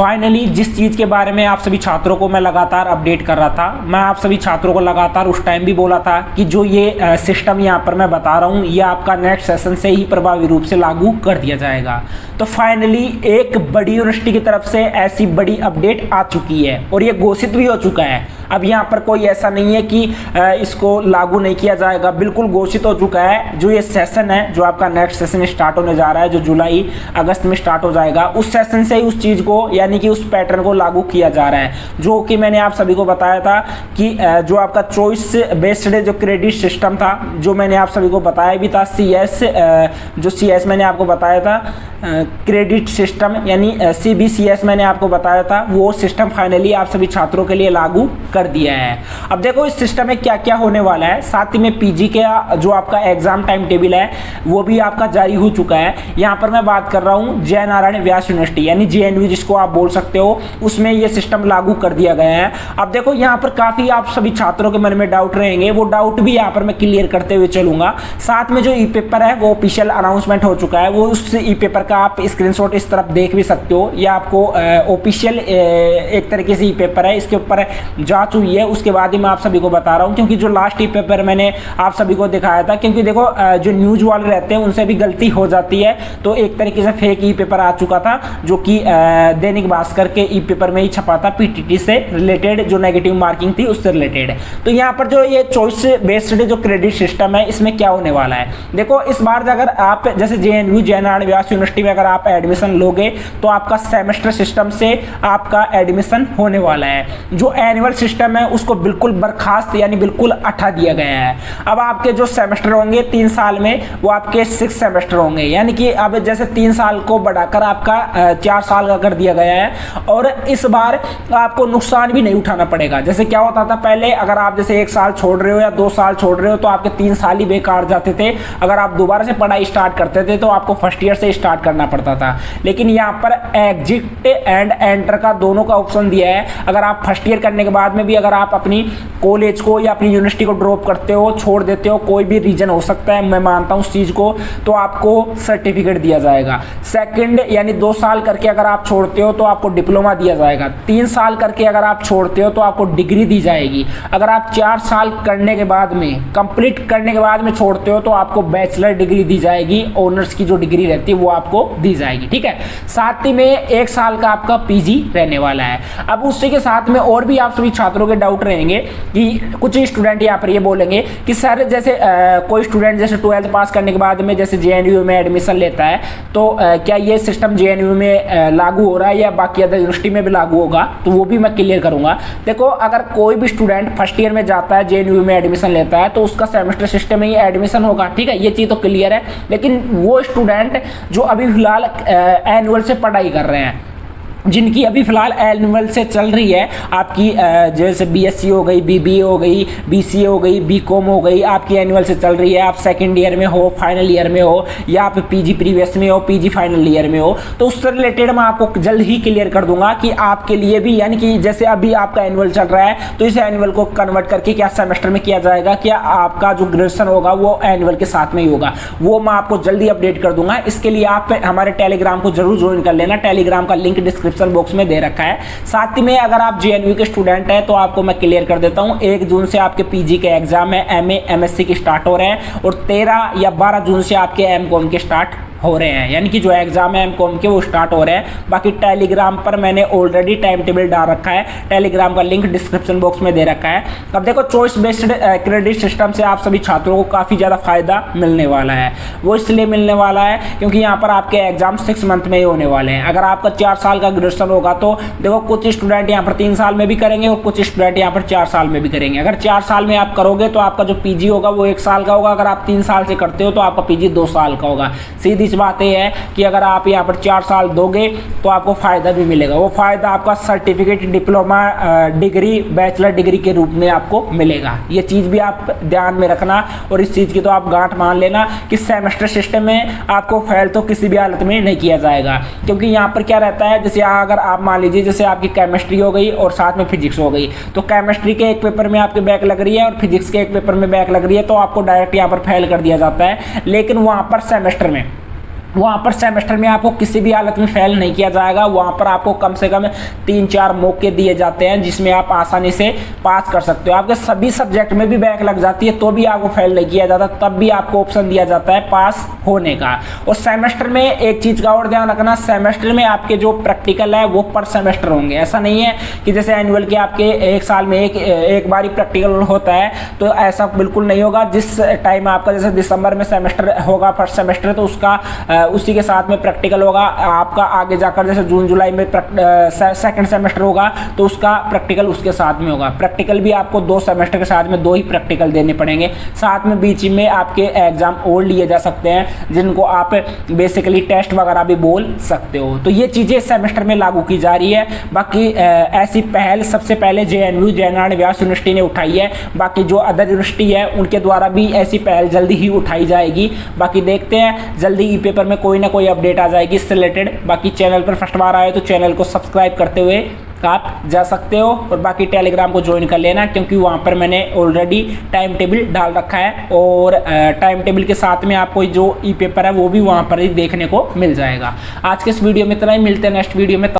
Finally जिस चीज़ के बारे में आप सभी छात्रों को मैं लगातार अपडेट कर रहा था, मैं आप सभी छात्रों को लगातार उस टाइम भी बोला था कि जो ये सिस्टम यहाँ पर मैं बता रहा हूँ ये आपका नेक्स्ट सेशन से ही प्रभावी रूप से लागू कर दिया जाएगा। तो फाइनली एक बड़ी यूनिवर्सिटी की तरफ से ऐसी बड़ी अपडेट आ चुकी है और ये घोषित भी हो चुका है। अब यहाँ पर कोई ऐसा नहीं है कि इसको लागू नहीं किया जाएगा, बिल्कुल घोषित हो चुका है। जो ये सेशन है, जो आपका नेक्स्ट सेशन स्टार्ट होने जा रहा है, जो जुलाई अगस्त में स्टार्ट हो जाएगा, उस सेशन से ही उस चीज़ को यानी कि उस पैटर्न को लागू किया जा रहा है। जो कि मैंने आप सभी को बताया था कि जो आपका चॉइस बेस्ड जो क्रेडिट सिस्टम था, जो मैंने आप सभी को बताया भी था, जो CS मैंने आपको बताया था, क्रेडिट सिस्टम यानी CBCS मैंने आपको बताया था, वो सिस्टम फाइनली आप सभी छात्रों के लिए लागू कर दिया है। अब देखो इस सिस्टम में क्या क्या होने वाला है। साथ ही में PG का जो आपका एग्जाम टाइम टेबल है वो भी आपका जारी हो चुका है। यहाँ पर मैं बात कर रहा हूँ जय नारायण व्यास यूनिवर्सिटी यानी JNU जिसको आप बोल सकते हो, उसमें ये सिस्टम लागू कर दिया गया है। अब देखो यहाँ पर काफ़ी आप सभी छात्रों के मन में डाउट रहेंगे, वो डाउट भी यहाँ पर मैं क्लियर करते हुए चलूँगा। साथ में जो ई-पेपर है वो ऑफिशियल अनाउंसमेंट हो चुका है, वो उस ई-पेपर का आप स्क्रीनशॉट इस तरफ देख भी सकते हो। ये आपको ऑफिशियल एक तरीके से ई-पेपर है, इसके ऊपर जांच हुई है, उसके बाद ही मैं आप सभी को बता रहा हूँ। क्योंकि जो लास्ट ई-पेपर मैंने आप सभी को दिखाया था, क्योंकि देखो जो न्यूज वाले रहते हैं उनसे भी गलती हो जाती है, तो एक तरीके से फेक ई-पेपर आ चुका था जो कि दैनिक भास्कर के ई-पेपर में ही छपा था, PTT से रिलेटेड जो नेगेटिव मार्किंग थी उससे रिलेटेड। तो यहाँ पर जो ये चॉइस बेस्ड जो क्रेडिट सिस्टम है इसमें क्या होने वाला है, देखो इस बार अगर आप जैसे JNU जय नारायण व्यास यूनिवर्सिटी में अगर आप एडमिशन लोगे तो आपका सेमेस्टर सिस्टम से आपका एडमिशन होने वाला है। जो एनुअल सिस्टम है उसको बिल्कुल बर्खास्त यानी बिल्कुल हटा दिया गया है। अब आपके जो सेमेस्टर होंगे 3 साल में वो आपके 6 सेमेस्टर होंगे, यानी कि अब जैसे 3 साल को बढ़ाकर आपका 4 साल का कर दिया गया है। और इस बार आपको नुकसान भी नहीं उठाना पड़ेगा। जैसे क्या होता था पहले, अगर आप जैसे 1 साल छोड़ रहे हो या 2 साल छोड़ रहे हो तो आपके 3 साल ही बेकार जाते थे। अगर आप दोबारा से पढ़ाई स्टार्ट करते थे तो आपको फर्स्ट ईयर से स्टार्ट करना पड़ता था। लेकिन यहाँ पर एग्जिट एंड एंटर का दोनों का ऑप्शन दिया है। अगर आप फर्स्ट ईयर करने के बाद में भी अगर आप अपनी कॉलेज को या अपनी यूनिवर्सिटी को ड्रॉप करते हो, छोड़ देते हो, कोई भी रीजन हो सकता है, मैं मानता हूँ उस चीज़ को, तो आपको सर्टिफिकेट दिया जाएगा। सेकंड यानी 2 साल करके अगर आप छोड़ते हो तो आपको डिप्लोमा दिया जाएगा। 3 साल करके अगर आप छोड़ते हो तो आपको डिग्री दी जाएगी। अगर आप 4 साल करने के बाद में कंप्लीट करने के बाद में छोड़ते हो तो आपको बैचलर डिग्री दी जाएगी, ऑनर्स की जो डिग्री रहती है वो आपको दी जाएगी, ठीक है। साथ ही में 1 साल का आपका PG रहने वाला है। अब उसी के साथ में और भी आप सभी छात्रों के डाउट रहेंगे कि कुछ स्टूडेंट यहाँ पर ये बोलेंगे कि सर जैसे कोई स्टूडेंट जैसे 12th पास करने के बाद में जैसे JNU में एडमिशन लेता है तो क्या ये सिस्टम JNU में लागू हो रहा है या बाकी अदर यूनिवर्सिटी में भी लागू होगा, तो वो भी मैं क्लियर करूंगा। देखो अगर कोई भी स्टूडेंट फर्स्ट ईयर में जाता है, JNU में एडमिशन लेता है, तो उसका सेमेस्टर सिस्टम में ही एडमिशन होगा, ठीक है, ये चीज़ तो क्लियर है। लेकिन वो स्टूडेंट जो अभी फिलहाल एनुअल से पढ़ाई कर रहे हैं, जिनकी अभी फिलहाल एनुअल से चल रही है, आपकी जैसे BSc हो गई, BBA हो गई, BCA हो गई, BCom हो गई, आपकी एनुअल से चल रही है, आप सेकंड ईयर में हो, फाइनल ईयर में हो, या आप PG प्रीवियस में हो, PG फाइनल ईयर में हो, तो उससे रिलेटेड मैं आपको जल्द ही क्लियर कर दूंगा कि आपके लिए भी, यानी कि जैसे अभी आपका एनुअल चल रहा है तो इस एनुअल को कन्वर्ट करके क्या सेमेस्टर में किया जाएगा, क्या आपका जो ग्रेजुएशन होगा वो एनुअल के साथ में ही होगा, वो मैं आपको जल्दी अपडेट कर दूंगा। इसके लिए आप हमारे टेलीग्राम को जरूर ज्वाइन कर लेना, टेलीग्राम का लिंक डिस्क्रिप्शन बॉक्स में दे रखा है। साथ ही में अगर आप JNU के स्टूडेंट हैं तो आपको मैं क्लियर कर देता हूं, 1 जून से आपके PG के एग्जाम है, MA MSc की स्टार्ट हो रहे हैं और 13 या 12 जून से आपके MCOM के स्टार्ट हो रहे हैं, यानी कि जो एग्जाम है MCOM के वो स्टार्ट हो रहे हैं। बाकी टेलीग्राम पर मैंने ऑलरेडी टाइम टेबल डाल रखा है, टेलीग्राम का लिंक डिस्क्रिप्शन बॉक्स में दे रखा है। अब देखो चॉइस बेस्ड क्रेडिट सिस्टम से आप सभी छात्रों को काफ़ी ज़्यादा फायदा मिलने वाला है। वो इसलिए मिलने वाला है क्योंकि यहाँ पर आपके एग्जाम 6 मंथ में ही होने वाले हैं। अगर आपका 4 साल का ग्रेजुएशन होगा तो देखो कुछ स्टूडेंट यहाँ पर 3 साल में भी करेंगे और कुछ स्टूडेंट यहाँ पर 4 साल में भी करेंगे। अगर 4 साल में आप करोगे तो आपका जो PG होगा वो 1 साल का होगा, अगर आप 3 साल से करते हो तो आपका PG 2 साल का होगा। सीधी सी बात यह है कि अगर आप यहाँ पर 4 साल दोगे तो आपको फायदा भी मिलेगा। वो फायदा आपका certificate, diploma degree, bachelor degree के रूप में आपको मिलेगा। ये चीज़ भी आप ध्यान में रखना और इस चीज़ की तो आप गांठ मान लेना कि सेमेस्टर सिस्टम में आपको फेल तो किसी भी हालत में नहीं किया जाएगा। क्योंकि यहाँ पर क्या रहता है, जैसे अगर आप मान लीजिए जैसे आपकी केमिस्ट्री हो गई और साथ में फिजिक्स हो गई, तो केमिस्ट्री के एक पेपर में आपके बैक लग रही है और फिजिक्स के एक पेपर में बैक लग रही है तो आपको डायरेक्ट यहाँ पर फेल कर दिया जाता है। लेकिन वहाँ पर सेमेस्टर में वहाँ पर सेमेस्टर में आपको किसी भी हालत में फेल नहीं किया जाएगा। वहाँ पर आपको कम से कम 3-4 मौके दिए जाते हैं जिसमें आप आसानी से पास कर सकते हो। आपके सभी सब्जेक्ट में भी बैक लग जाती है तो भी आपको फेल नहीं किया जाता, तब भी आपको ऑप्शन दिया जाता है पास होने का। और सेमेस्टर में एक चीज़ का और ध्यान रखना, सेमेस्टर में आपके जो प्रैक्टिकल है वो पर सेमेस्टर होंगे। ऐसा नहीं है कि जैसे एनुअल के आपके एक साल में एक बार ही प्रैक्टिकल होता है, तो ऐसा बिल्कुल नहीं होगा। जिस टाइम आपका जैसे दिसंबर में सेमेस्टर होगा फर्स्ट सेमेस्टर, तो उसका उसी के साथ में प्रैक्टिकल होगा। आपका आगे जाकर जैसे जून जुलाई में सेकंड सेमेस्टर होगा तो उसका प्रैक्टिकल उसके साथ में होगा। प्रैक्टिकल भी आपको 2 सेमेस्टर के साथ में 2 ही प्रैक्टिकल देने पड़ेंगे। साथ में बीच में आपके एग्जाम और लिए जा सकते हैं जिनको आप बेसिकली टेस्ट वगैरह भी बोल सकते हो। तो ये चीज़ें सेमेस्टर में लागू की जा रही है। बाकी ऐसी पहल सबसे पहले JNU जय नारायण व्यास यूनिवर्सिटी ने उठाई है। बाकी जो अदर यूनिवर्सिटी है उनके द्वारा भी ऐसी पहल जल्दी ही उठाई जाएगी। बाकी देखते हैं जल्दी ई पेपर में कोई ना कोई अपडेट आ जाएगी इससे रिलेटेड। बाकी चैनल पर फर्स्ट बार आए तो चैनल को सब्सक्राइब करते हुए आप जा सकते हो, और बाकी टेलीग्राम को ज्वाइन कर लेना क्योंकि वहाँ पर मैंने ऑलरेडी टाइम टेबल डाल रखा है, और टाइम टेबल के साथ में आपको जो ई पेपर है वो भी वहाँ पर ही देखने को मिल जाएगा। आज के इस वीडियो में इतना ही, मिलते हैं नेक्स्ट वीडियो में।